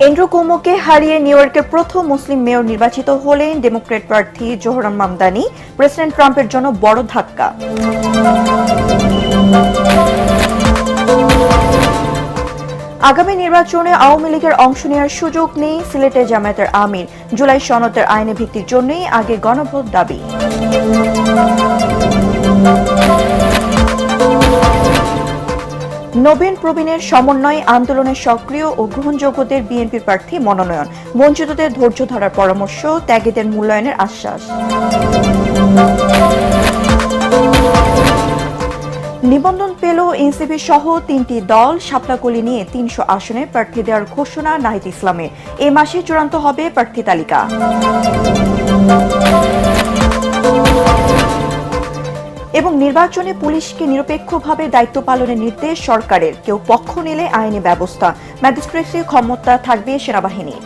Andrew কুমোকে হারিয়ে new ইয়র্কের প্রথম মুসলিম মেয়র নির্বাচিত হলেন ডেমোক্র্যাট প্রার্থী জোহরান মামদানি। প্রেসিডেন্ট ট্রাম্পের জন্য বড় ধাক্কা। আগামী নির্বাচনে আওয়ামী লীগের অংশ নেওয়ার সুযোগ নেই সিলেটে জামায়াতের আমির। জুলাই সনদের আইনি ভিত্তির জন্যই আগে গণভোট দাবি। নবীন প্রবীণের সমন্বয় আন্দোলনের সক্রিয় ও গ্রহণযোগ্যদের বিএনপি প্রার্থী মনোনয়ন। বঞ্চিতদের ধৈর্য ধরার পরামর্শ, ত্যাগীদের মূল্যায়নের আশ্বাস। নিবন্ধন পেল এনসিপি সহ 3টি দল। শাপলাকলি নিয়ে 300 আসনে প্রার্থী দেওয়ার ঘোষণা নাহিদ ইসলামের। এ মাসে চূড়ান্ত হবে প্রার্থী তালিকা। এবং নির্বাচনে পুলিশকে নিরপেক্ষভাবে দায়িত্ব পালনের নির্দেশ সরকারের। কেউ পক্ষ নিলে আইনি ব্যবস্থা। ম্যাজিস্ট্রেসি ক্ষমতা থাকবে সেনাবাহিনীর।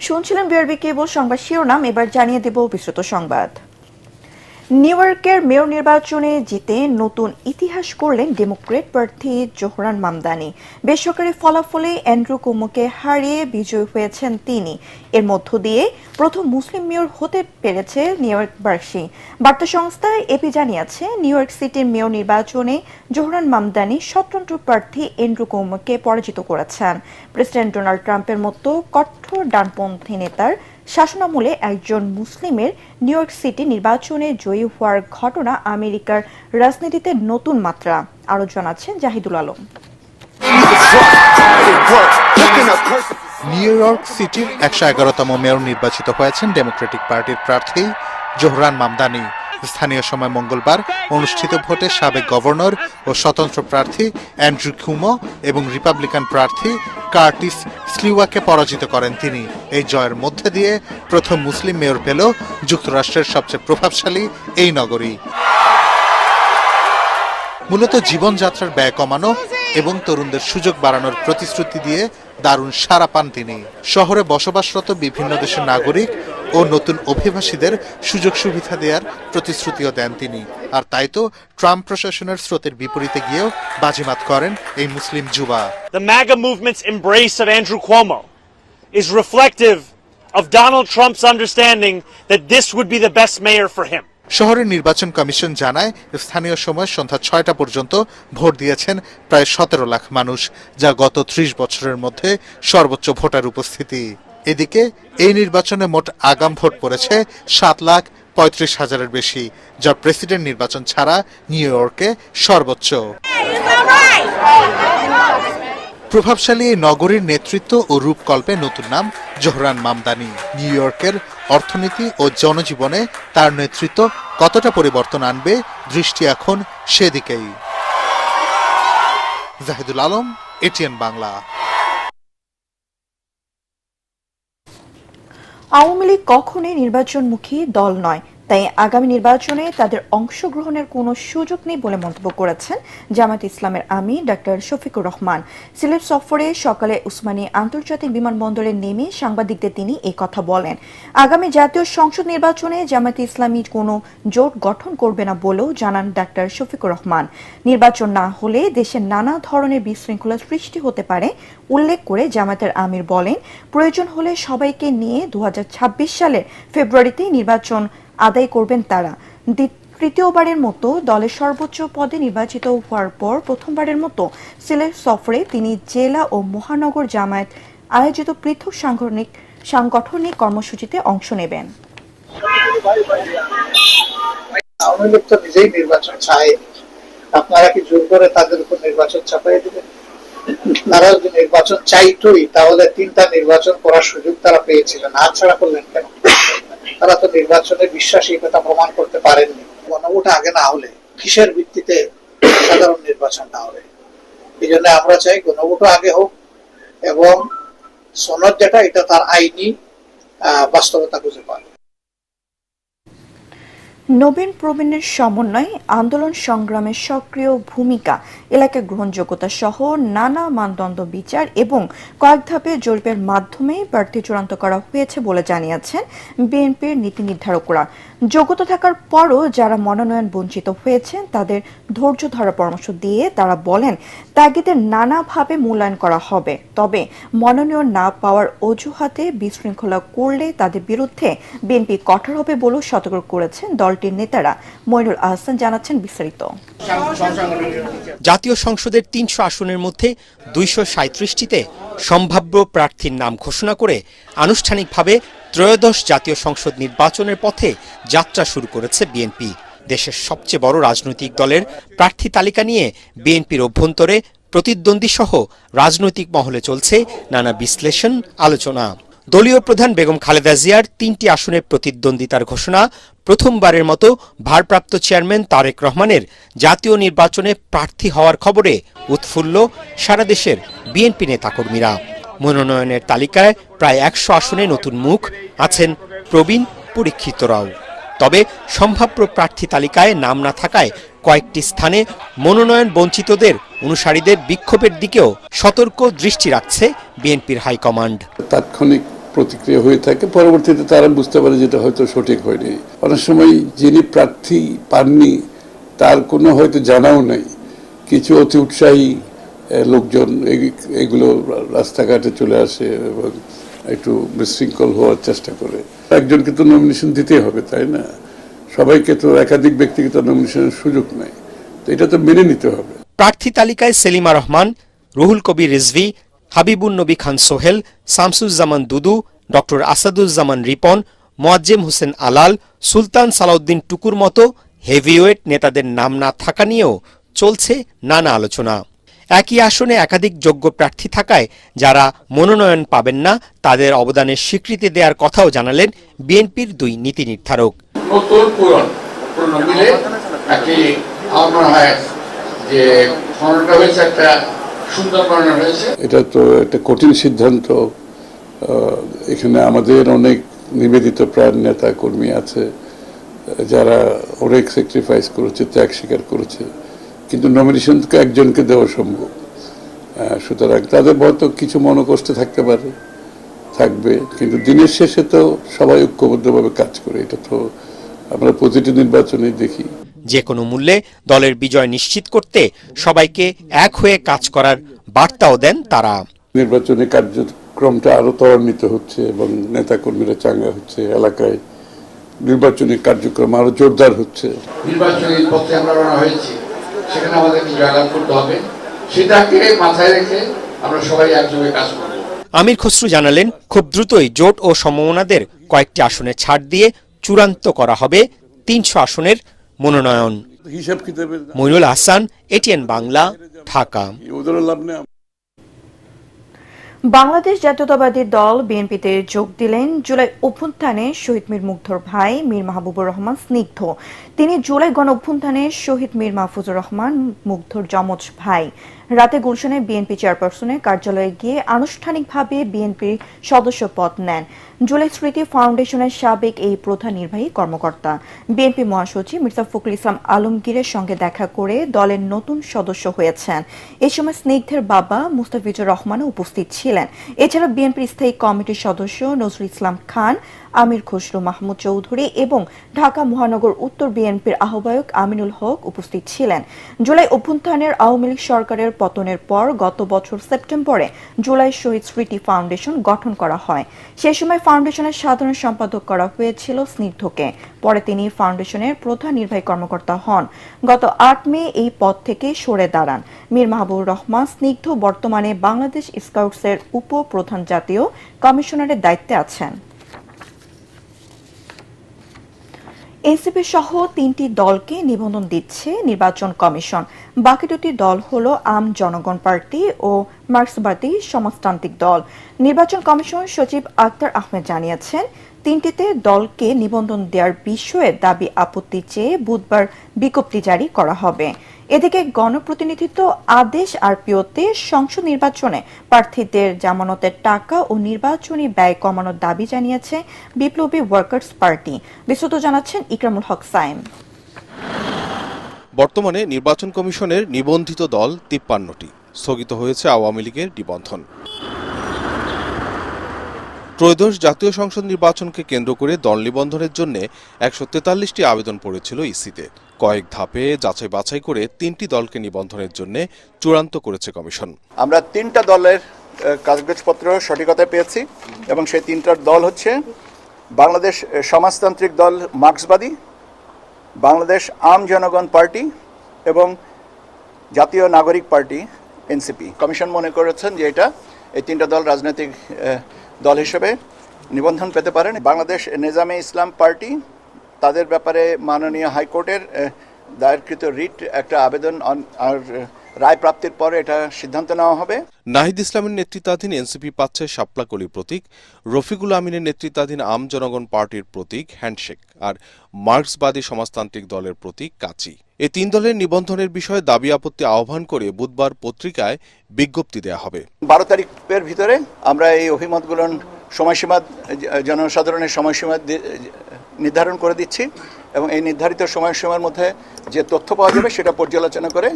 শুনছিলেন বিআরবি কেবল সংবাদ শিরোনাম, এবার জানিয়ে দেব বিস্তৃত সংবাদ। নিউ ইয়র্কের মেয়র নির্বাচনে জিতে নতুন ইতিহাস করলেন ডেমোক্র্যাট প্রার্থী জোহরান মামদানি। বেসরকারি ফলাফলে এন্ড্রু কুমোকে হারিয়ে বিজয়ী হয়েছেন তিনি। এর মধ্য দিয়ে প্রথম মুসলিম মেয়র হতে পেরেছে নিউ ইয়র্কবাসী। বার্তা সংস্থা এপি জানিয়েছে, নিউ ইয়র্ক সিটির মেয়র নির্বাচনে জোহরান মামদানি স্বতন্ত্র প্রার্থী এন্ড্রু কুমোকে পরাজিত করেছেন। প্রেসিডেন্ট ডোনাল্ড ট্রাম্পের মতো কঠোর ডানপন্থী নেতার শাসনামলে একজন মুসলিমের নিউ ইয়র্ক সিটি নির্বাচনে জয়ী হওয়ার ঘটনা আমেরিকার রাজনীতিতে নতুন মাত্রা। আরো জানাচ্ছেন জাহিদুল আলম। নিউ ইয়র্ক সিটির 111তম মেয়র নির্বাচিত হয়েছেন ডেমোক্রেটিক পার্টির প্রার্থী জোহরান মামদানি। স্থানীয় সময় মঙ্গলবার অনুষ্ঠিত ভোটে সাবেক গভর্নর ও স্বতন্ত্র প্রার্থী অ্যান্ড্রু কুমো এবং রিপাবলিকান প্রার্থী কার্টিস স্লিওয়াকে পরাজিত করেন তিনি। এই জয়ের মধ্যে দিয়ে প্রথম মুসলিম মেয়র পেল যুক্তরাষ্ট্রের সবচেয়ে প্রভাবশালী এই নগরী। মূলত জীবনযাত্রার ব্যয় কমানো এবং তরুণদের সুযোগ বাড়ানোর প্রতিশ্রুতি দিয়ে দারুণ সাড়া পান তিনি। শহরে বসবাসরত বিভিন্ন দেশের নাগরিক ও নতুন অভিবাসীদের সুযোগ সুবিধা দেওয়ার প্রতিশ্রুতিও দেন তিনি। আর তাই তো ট্রাম্প প্রশাসনের স্রোতের বিপরীতে গিয়েও বাজিমাত করেন এই মুসলিম যুবা। The MAGA movement's embrace of Andrew Cuomo is reflective of Donald Trump's understanding that this would be the best mayor for him. শহরের নির্বাচন কমিশন জানায়, স্থানীয় সময় সন্ধ্যা 6টা পর্যন্ত ভোট দিয়েছেন প্রায় 17 লাখ মানুষ, যা গত 30 বছরের মধ্যে সর্বোচ্চ ভোটার উপস্থিতি। এদিকে এই নির্বাচনে মোট আগাম ভোট পড়েছে 7,35,000-এর বেশি, যা প্রেসিডেন্ট নির্বাচন ছাড়া নিউ ইয়র্কে সর্বোচ্চ। প্রভাবশালী এই নগরীর নেতৃত্ব ও রূপকল্পে নতুন নাম জোহরান মামদানি। নিউ ইয়র্কের অর্থনীতি ও জনজীবনে তার নেতৃত্ব কতটা পরিবর্তন আনবে, দৃষ্টি এখন সেদিকেই। জাহিদুল আলম, এটিএন বাংলা। আওয়ামী লীগ কখনোই নির্বাচনমুখী দল নয়, তাই আগামী নির্বাচনে তাদের অংশগ্রহণের কোনো সুযোগ নেই বলে মন্তব্য করেছেন জামায়াত ইসলামের আমির ডাক্তার শফিকুর রহমান। সিলেট সফরে সকালে উসমানী আন্তর্জাতিক বিমানবন্দরে নেমে সাংবাদিকদের তিনি এই কথা বলেন। আগামী জাতীয় সংসদ নির্বাচনে জামায়াত ইসলামী কোনো জোট গঠন করবে না বলেও জানান ডাক্তার শফিকুর রহমান। নির্বাচন না হলে দেশের নানা ধরনের বিশৃঙ্খলা সৃষ্টি হতে পারে উল্লেখ করে জামায়াতের আমির বলেন, প্রয়োজন হলে সবাইকে নিয়ে 2026 সালের ফেব্রুয়ারিতে নির্বাচন আদায় করবেন তারা। তৃতীয়বারের মতো দলের সর্বোচ্চ পদে নির্বাচিত হওয়ার পর প্রথমবারের মতো সিলেট সফরে তিনি জেলা ও মহানগর জামায়াত আয়োজিত পৃথক সাংগঠনিক কর্মসূচিতে অংশ নেবেন। আওয়ামী লীগ তো নিজেই নির্বাচন চায়, আপনারা কি জোর করে তাদের উপর নির্বাচন চাপাই দিবেন? তারা যদি নির্বাচন চাইতোই তাহলে 3টা নির্বাচন করার সুযোগ তারা পেয়েছিলেন, হাতছাড়া করলেন কেন? তারা তো নির্বাচনে বিশ্বাসী কথা প্রমাণ করতে পারেননি। গণভোট আগে না হলে কিসের ভিত্তিতে সাধারণ নির্বাচনটা হবে? এই জন্য আমরা চাই গণভোট আগে হোক এবং সনদ যেটা এটা তার আইনি বাস্তবতা খুঁজে পায়। নবীন প্রবীণের সমন্বয়, আন্দোলন সংগ্রামের সক্রিয় ভূমিকা, এলাকা গ্রহণযোগ্যতা সহ নানা মানদণ্ড বিচার এবং কয়েক ধাপে জরিপের মাধ্যমে প্রার্থী চূড়ান্ত করা হয়েছে বলে জানিয়েছেন বিএনপির নীতি নির্ধারকরা। যোগ্যতা থাকার পরও যারা মনোনয়ন বঞ্চিত হয়েছেন তাদের ধৈর্য ধরার পরামর্শ দিয়ে তারা বলেন ত্যাগীদের নানাভাবে মূল্যায়ন করা হবে, তবে মনোনয়ন না পাওয়ার অজুহাতে বিশৃঙ্খলা করলে তাদের বিরুদ্ধে বিএনপি কঠোর হবে বলেও সতর্ক করেছেন দলটির নেতারা। মইনুল আহসান জানাচ্ছেন বিস্তারিত। জাতীয় সংসদের ৩০০ আসনের মধ্যে ২৩৭টিতে সম্ভাব্য প্রার্থীর নাম ঘোষণা করে আনুষ্ঠানিকভাবে ত্রয়োদশ জাতীয় সংসদ নির্বাচনের পথে যাত্রা শুরু করেছে বিএনপি। দেশের সবচেয়ে বড় রাজনৈতিক দলের প্রার্থী তালিকা নিয়ে বিএনপির অভ্যন্তরে প্রতিদ্বন্দ্বী সহ রাজনৈতিক মহলে চলছে নানা বিশ্লেষণ, আলোচনা। দলীয় প্রধান বেগম খালেদা জিয়ার ৩টি আসনে প্রতিদ্বন্দ্বিতার ঘোষণা, প্রথমবারের মতো ভারপ্রাপ্ত চেয়ারম্যান তারেক রহমানের জাতীয় নির্বাচনে প্রার্থী হওয়ার খবরে উৎফুল্ল সারা দেশের বিএনপি নেতাকর্মীরা। মনোনয়নের তালিকায় প্রায় ১০০ আসনে নতুন মুখ, আছেন প্রবীণ পরীক্ষিতরাও। তবে সম্ভাব্য প্রার্থী তালিকায় নাম না থাকায় কয়েকটি স্থানে মনোনয়ন বঞ্চিতদের অনুসারীদের বিক্ষোভের দিকেও সতর্ক দৃষ্টি রাখছে বিএনপির হাইকমান্ড। তাৎক্ষণিক প্রতিক্রিয়া হয়ে থাকে, পরবর্তীতে তারা বুঝতে পারে যেটা হয়তো সঠিক হয়নি। অনেক সময় যিনি প্রার্থী পাননি তার কোনো হয়তো জানাও নাই, কিছু অতি উৎসাহী লোকজন এগুলো রাস্তাঘাটে চলে আসে এবং একটু বিশৃঙ্খল হওয়ার চেষ্টা করে। একজনকে তো নমিনেশন দিতেই হবে, তাই না? সবাইকে তো একাধিক ব্যক্তিগত নমিনেশনের সুযোগ নেই, তো এটা তো মেনে নিতে হবে। প্রার্থী তালিকায় সেলিমা রহমান, রুহুল কবির রিজভী, হাবিবুন নবী খান সোহেল, শামসুজ্জামান দুদু, ডক্টর আসাদুজ্জামান রিপন, মোয়াজ্জেম হোসেন আলাল, সুলতান সালাউদ্দিন টুকুর মতো হেভিওয়েট নেতাদের নাম না থাকা নিয়েও চলছে নানা আলোচনা। একই আসনে একাধিক যোগ্য প্রার্থী থাকায় যারা মনোনয়ন পাবেন না তাদের অবদানের স্বীকৃতি দেওয়ার কথাও জানালেন বিএনপির দুই নীতি নির্ধারক। নতুন পুরনো মিলে একটি আমার মনে হয় যে মনোনয়নটা হয়েছে, একটা সুন্দর মনোনয়ন হয়েছে। এটা তো একটা কঠিন সিদ্ধান্ত। এখানে আমাদের অনেক নিবেদিত প্রাণ নেতা কর্মী আছে যারা অনেক স্যাক্রিফাইস করেছে, ত্যাগ স্বীকার করেছে, কিন্তু নমিনেশন তো একজনকে দেওয়া সম্ভব। সুতরাং তাদের হয়তো কিছু মনোকষ্ট থাকতে পারে, থাকবে, কিন্তু দিনের শেষে তো সবাই ঐক্যবদ্ধভাবে কাজ করে। এটা তো আমরা প্রতিটি নির্বাচনে দেখি। যে কোনো মূল্যে দলের বিজয় নিশ্চিত করতে সবাইকে এক হয়ে কাজ করার বার্তাও দেন তারা। নির্বাচনী কার্যক্রমটা আরো ত্বরান্বিত হচ্ছে এবং নেতাকর্মীরা চাঙ্গা হচ্ছে, এলাকায় নির্বাচনী কার্যক্রম আরো জোরদার হচ্ছে। নির্বাচনী পথে আমরা রওনা হয়েছি, সেখানে আমাদেরকে জয়লাভ করতে হবে, সেটাকে মাথায় রেখে আমরা সবাই একযোগে কাজ করব। আমির খসরু জানালেন খুব দ্রুতই জোট ও সমমনাদের কয়েকটি আসনে ছাড় দিয়ে চূড়ান্ত করা হবে ৩০০ আসনের মনোনয়ন। হিসাব কিতাবের মইনুল আহসান, এটিএন বাংলা, ঢাকা। লাভ নেই। বাংলাদেশ জাতীয়তাবাদী দল বিএনপিতে যোগ দিলেন জুলাই অভ্যুত্থানে শহীদ মীর মুগ্ধর ভাই মীর মাহবুবুর রহমান স্নিগ্ধ। তিনি জুলাই গণ অভ্যুত্থানে শহীদ মীর মাহফুজুর রহমান মুগ্ধর যমজ ভাই। রাতে গুলশানে বিএনপি চেয়ারপারসনের কার্যালয়ে গিয়ে আনুষ্ঠানিকভাবে বিএনপির সদস্য পদ নেন জুলাই স্মৃতি ফাউন্ডেশনের সাবেক এই প্রধান নির্বাহী কর্মকর্তা। বিএনপি মহাসচিব মির্জা ফখরুল ইসলাম আলমগীরের সঙ্গে দেখা করে দলের নতুন সদস্য হয়েছেন। এ সময় স্নিগ্ধের বাবা মুস্তাফিজুর রহমানও উপস্থিত ছিলেন। এছাড়া বিএনপির স্থায়ী কমিটির সদস্য নজরুল ইসলাম খান, আমির খসরু মাহমুদ চৌধুরী এবং ঢাকা মহানগর উত্তর বিএনপির আহ্বায়ক আমিনুল হক উপস্থিত ছিলেন। জুলাই অভ্যুত্থানের আওয়ামী লীগ সরকারের পতনের পর গত বছর সেপ্টেম্বরে জুলাই শহীদ স্মৃতি ফাউন্ডেশন গঠন করা হয়। সে সময় ফাউন্ডেশনের সাধারণ সম্পাদক করা হয়েছিল স্নিগ্ধকে। পরে তিনি ফাউন্ডেশনের প্রধান নির্বাহী কর্মকর্তা হন। গত ৮ মে এই পদ থেকে সরে দাঁড়ান। মীর মাহবুবুর রহমান স্নিগ্ধ বর্তমানে বাংলাদেশ স্কাউটসের উপ প্রধান জাতীয় কমিশনারের দায়িত্বে আছেন। এনসিপি সহ ৩টি দলকে নিবন্ধন দিচ্ছে নির্বাচন কমিশন। বাকি দুটি দল হল আম জনগণ পার্টি ও মার্ক্সবাদী সমাজতান্ত্রিক দল। নির্বাচন কমিশন সচিব আক্তার আহমেদ জানিয়েছেন, ৩টিতে দলকে নিবন্ধন দেওয়ার বিষয়ে দাবি আপত্তি চেয়ে বুধবার বিজ্ঞপ্তি জারি করা হবে। এদিকে গণপ্রতিনিধিত্ব আদেশ আরপিওতে সংসদ নির্বাচনে প্রার্থীদের জামানতের টাকা ও নির্বাচনী ব্যয় কমানোর দাবি জানিয়েছে বিপ্লবী ওয়ার্কার্স পার্টি। বিস্তারিত জানাচ্ছেন ইকরামুল হক সায়েম। বর্তমানে নির্বাচন কমিশনের নিবন্ধিত দল ৫৩টি, স্থগিত হয়েছে আওয়ামী লীগের নিবন্ধন। ত্রয়োদশ জাতীয় সংসদ নির্বাচনকে কেন্দ্র করে দল নিবন্ধনের জন্য ১৪৩টি আবেদন পড়েছিল ইসিতে। কয়েক ধাপে যাচাই বাছাই করে ৩টি দলকে নিবন্ধনের জন্য চূড়ান্ত করেছে কমিশন। আমরা ৩টা দলের কাগজপত্র সঠিকতা পেয়েছি এবং সেই ৩টার দল হচ্ছে বাংলাদেশ সমাজতান্ত্রিক দল মার্ক্সবাদী, বাংলাদেশ আম জনগণ পার্টি এবং জাতীয় নাগরিক পার্টি এনসিপি। কমিশন মনে করেছেন যে এই ৩টা দল রাজনৈতিক দল হিসেবে নিবন্ধন পেতে পারেন। বাংলাদেশ নেজামে ইসলাম পার্টি, তাদের ব্যাপারে মাননীয় হাইকোর্টের দায়েরকৃত রিট একটা আবেদন আর রায় প্রাপ্তির পরে এটা সিদ্ধান্ত নেওয়া হবে। নাহিদ ইসলামের নেতৃত্বাধীন এনসিপি পাচ্ছে শাপলা কলি প্রতীক, রফিকুল আমিনের নেতৃত্বাধীন আম জনগণ পার্টির প্রতীক হ্যান্ডশেক আর মার্ক্সবাদী সমাজতান্ত্রিক দলের প্রতীক কাচি। এই ৩ দলের নিবন্ধনের বিষয়ে দাবি আপত্তি আহ্বান করে বুধবার পত্রিকায় বিজ্ঞপ্তি দেওয়া হবে। ১২ তারিখের ভিতরে আমরা এই অভিমতগুলোর সময়সীমা, জনসাধারণের সময়সীমা নির্ধারণ করে দিচ্ছি এবং এই নির্ধারিত সময়সীমার মধ্যে যে তথ্য পাওয়া যাবে সেটা পর্যালোচনা করে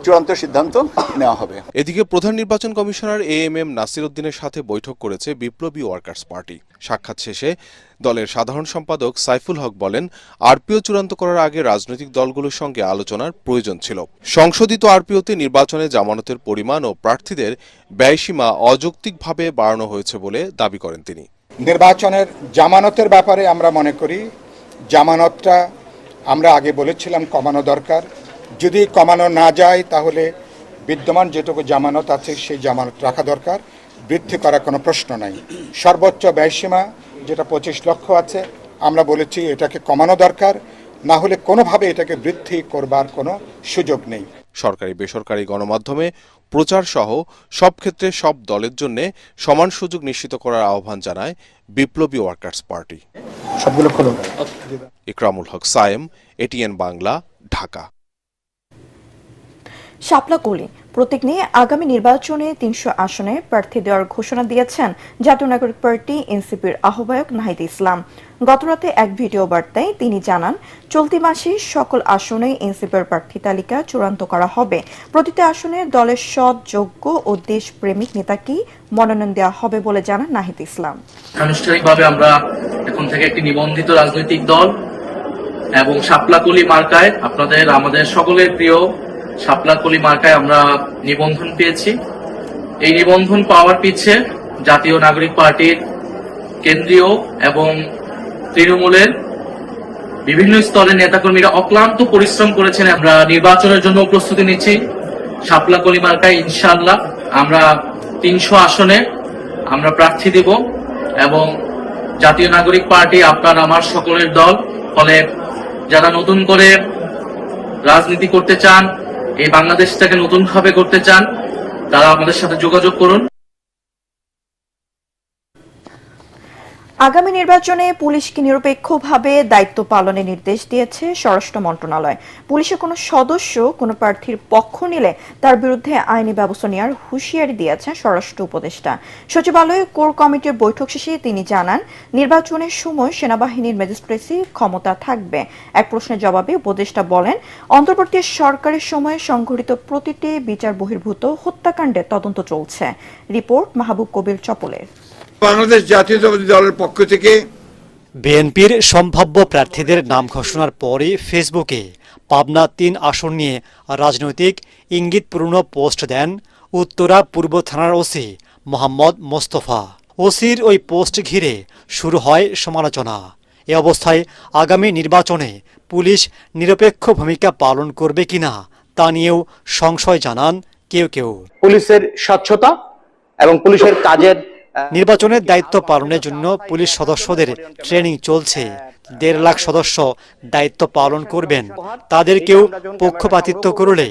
চূড়ান্ত সিদ্ধান্ত নেওয়া হবে। এদিকে প্রধান নির্বাচন কমিশনার এএমএম নাসির উদ্দিনের সাথে বৈঠক করেছে বিপ্লবী ওয়ার্কার্স পার্টি। সাক্ষাৎ শেষে দলের সাধারণ সম্পাদক সাইফুল হক বলেন, আরপিও চূড়ান্ত করার আগে রাজনৈতিক দলগুলোর সঙ্গে আলোচনার প্রয়োজন ছিল। সংশোধিত আরপিওতে নির্বাচনে জামানতের পরিমাণ ও প্রার্থীদের ব্যয়সীমা অযৌক্তিকভাবে বাড়ানো হয়েছে বলে দাবি করেন তিনি। নির্বাচনের জামানতের ব্যাপারে আমরা মনে করি জামানতটা আমরা আগে বলেছিলাম কমানো দরকার। যদি কমানো না যায় তাহলে বিদ্যমান যেটুকু জামানত আছে সেই জামানত রাখা দরকার, বৃদ্ধি করার কোনো প্রশ্ন নাই। সর্বোচ্চ ব্যয়সীমা যেটা ২৫ লক্ষ আছে, আমরা বলেছি এটাকে কমানো দরকার, না হলে কোনোভাবে এটাকে বৃদ্ধি করবার কোনো সুযোগ নেই। সরকারি বেসরকারি গণমাধ্যমে প্রচার সহ সব ক্ষেত্রে সব দলের জন্য সমান সুযোগ নিশ্চিত করার আহ্বান জানায় বিপ্লবী ওয়ার্কার্স পার্টি। সবগুলো খোলো। ইকরামুল হক সায়েম, এটিএন বাংলা, ঢাকা। শাপলা-কলি প্রতীক নিয়ে আগামী নির্বাচনে ৩০০ আসনে প্রার্থী দেওয়ার ঘোষণা দিয়েছেন জাতীয় নাগরিক পার্টি এনসিপির আহ্বায়ক নাহিদ ইসলাম। গতরাতে এক ভিডিও বার্তায় তিনি জানান, চলতি মাসে সকল আসনে এনসিপির প্রার্থী তালিকা চূড়ান্ত করা হবে। প্রতিটি আসনে দলের সৎ, যোগ্য ও দেশপ্রেমিক নেতাকেই মনোনয়ন দেওয়া হবে বলে জানান নাহিদ ইসলাম। আনুষ্ঠানিকভাবে আমরা এখন থেকে একটি নিবন্ধিত রাজনৈতিক দল এবং শাপলা-কলি মার্কায় আমাদের সকলের প্রিয় শাপলা-কলি মার্কায় আমরা নিবন্ধন পেয়েছি। এই নিবন্ধন পাওয়ার পিছে জাতীয় নাগরিক পার্টির কেন্দ্রীয় এবং তৃণমূলের বিভিন্ন স্তরের নেতাকর্মীরা অক্লান্ত পরিশ্রম করেছেন। আমরা নির্বাচনের জন্য প্রস্তুতি নিচ্ছি। শাপলা-কলি মার্কায় ইনশাআল্লাহ আমরা ৩০০ আসনে আমরা প্রার্থী দেব এবং জাতীয় নাগরিক পার্টি আপনার আমার সকলের দল। ফলে যারা নতুন করে রাজনীতি করতে চান, এই বাংলাদেশটাকে নতুনভাবে করতে চান, তারা আমাদের সাথে যোগাযোগ করুন। আগামী নির্বাচনে পুলিশকে নিরপেক্ষভাবে দায়িত্ব পালনের নির্দেশ দিয়েছে স্বরাষ্ট্র মন্ত্রণালয়। পুলিশের কোনো সদস্য কোনো প্রার্থীর পক্ষ নিলে তার বিরুদ্ধে আইনি ব্যবস্থা নেওয়ার হুঁশিয়ারি দিয়েছেন স্বরাষ্ট্র উপদেষ্টা। সচিবালয়ে কোর কমিটির বৈঠক শেষে তিনি জানান, নির্বাচনের সময় সেনাবাহিনীর ম্যাজিস্ট্রেসি ক্ষমতা থাকবে। এক প্রশ্নের জবাবে উপদেষ্টা বলেন, অন্তর্বর্তী সরকারের সময়ে সংঘটিত প্রতিটি বিচার বহির্ভূত হত্যাকাণ্ডের তদন্ত চলছে। রিপোর্ট মাহবুব কবির চপলের। বাংলাদেশ জাতীয়তাবাদী দলের পক্ষ থেকে বিএনপির সম্ভাব্য প্রার্থীদের নাম ঘোষণার পরে ফেসবুকে পাবনা ৩ আসন নিয়ে রাজনৈতিক ইঙ্গিতপূর্ণ পোস্ট দেন উত্তরা পূর্ব থানার ওসি মোহাম্মদ মোস্তফা। ওসির ওই পোস্ট ঘিরে শুরু হয় সমালোচনা। এ অবস্থায় আগামী নির্বাচনে পুলিশ নিরপেক্ষ ভূমিকা পালন করবে কিনা তা নিয়েও সংশয় জানান কেউ কেউ। পুলিশের স্বচ্ছতা এবং পুলিশের কাজের নির্বাচনের দায়িত্ব পালনের জন্য পুলিশ সদস্যদের ট্রেনিং চলছে। ১.৫ লাখ সদস্য দায়িত্ব পালন করবেন। তাদেরকেও পক্ষপাতিত্ব করলে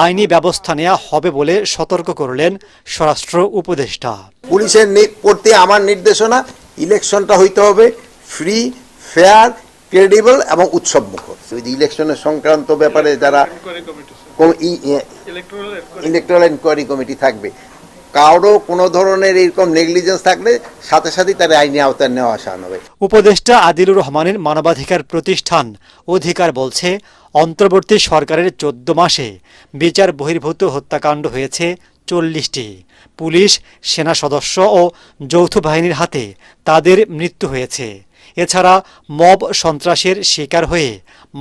আইনি ব্যবস্থা নেওয়া হবে বলে সতর্ক করলেন স্বরাষ্ট্র উপদেষ্টা। পুলিশের প্রতি আমার নির্দেশনা, ইলেকশনটা হইতে হবে ফ্রি, ফেয়ার, ক্রেডিবল এবং উৎসবমুখর। ইলেকশনের সংক্রান্ত ব্যাপারে যারা ইলেকট্রাল ইনকোয়ারি কমিটি থাকবে। কারো কোনো ধরনের এরকম নেগলিজেন্স থাকলে সাথে সাথে তার আইনি আওতায় নেওয়া আসা হবে। উপদেষ্টা আদিলুর রহমানের মানবাধিকার প্রতিষ্ঠান অধিকার বলছে, অন্তর্বর্তী সরকারের 14 মাসে বিচার বহির্ভূত হত্যাকাণ্ড হয়েছে 40টি। পুলিশ, সেনা সদস্য ও যৌথ বাহিনীর হাতে তাদের মৃত্যু হয়েছে। এছাড়া মব সন্ত্রাসের শিকার হয়ে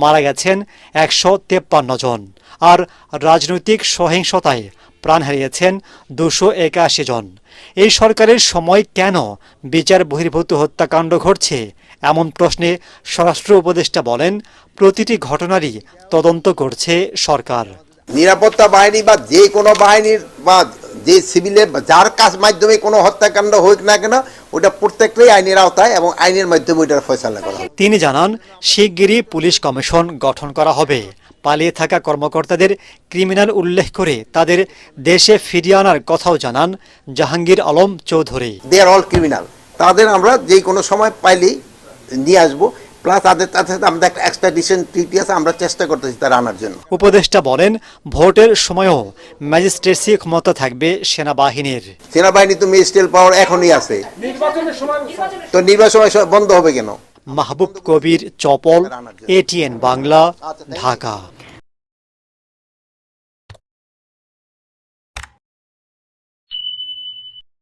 মারা গেছেন 153 জন, আর রাজনৈতিক সহিংসতায় প্রাণ হারিয়েছেন 281 জন। এই সরকারের সময় কেন বিচার বহির্ভূত হত্যাকাণ্ড ঘটছে এমন প্রশ্নে স্বরাষ্ট্র উপদেষ্টা বলেন, প্রতিটি ঘটনারই তদন্ত করছে সরকার। নিরাপত্তা বাহিনী বা যে কোনো বাহিনীর বা যে সিভিলের যার কাজ মাধ্যমে কোনো হত্যাকাণ্ড হোক না কেন, ওটা প্রত্যেকটাই আইনের আওতায় এবং আইনের মাধ্যমে ওইটার ফয়সালা করা হবে। তিনি জানান, শিগগিরই পুলিশ কমিশন গঠন করা হবে। পালিয়ে থাকা কর্মকর্তাদের ক্রিমিনাল উল্লেখ করে তাদের দেশে ফিরিয়ে আনার কথাও জানান জাহাঙ্গীর আলম চৌধুরী। দে আর অল ক্রিমিনাল, তাদের আমরা যে কোনো সময় পাইলেই নিয়ে আসবো। প্লাস তাদের সাথে আমাদের একটা এক্সট্রাডিশন ট্রিটি আছে, আমরা চেষ্টা করতেছি তারা আনার জন্য। উপদেষ্টা বলেন, ভোটের সময়ও ম্যাজিস্ট্রেসি ক্ষমতা থাকবে সেনাবাহিনীর। সেনাবাহিনী তো ম্যাজিস্ট্রেট পাওয়ার এখনই আছে, তো নির্বাচন বন্ধ হবে কেন? মাহবুব কবির, চপল, ATN বাংলা, ঢাকা।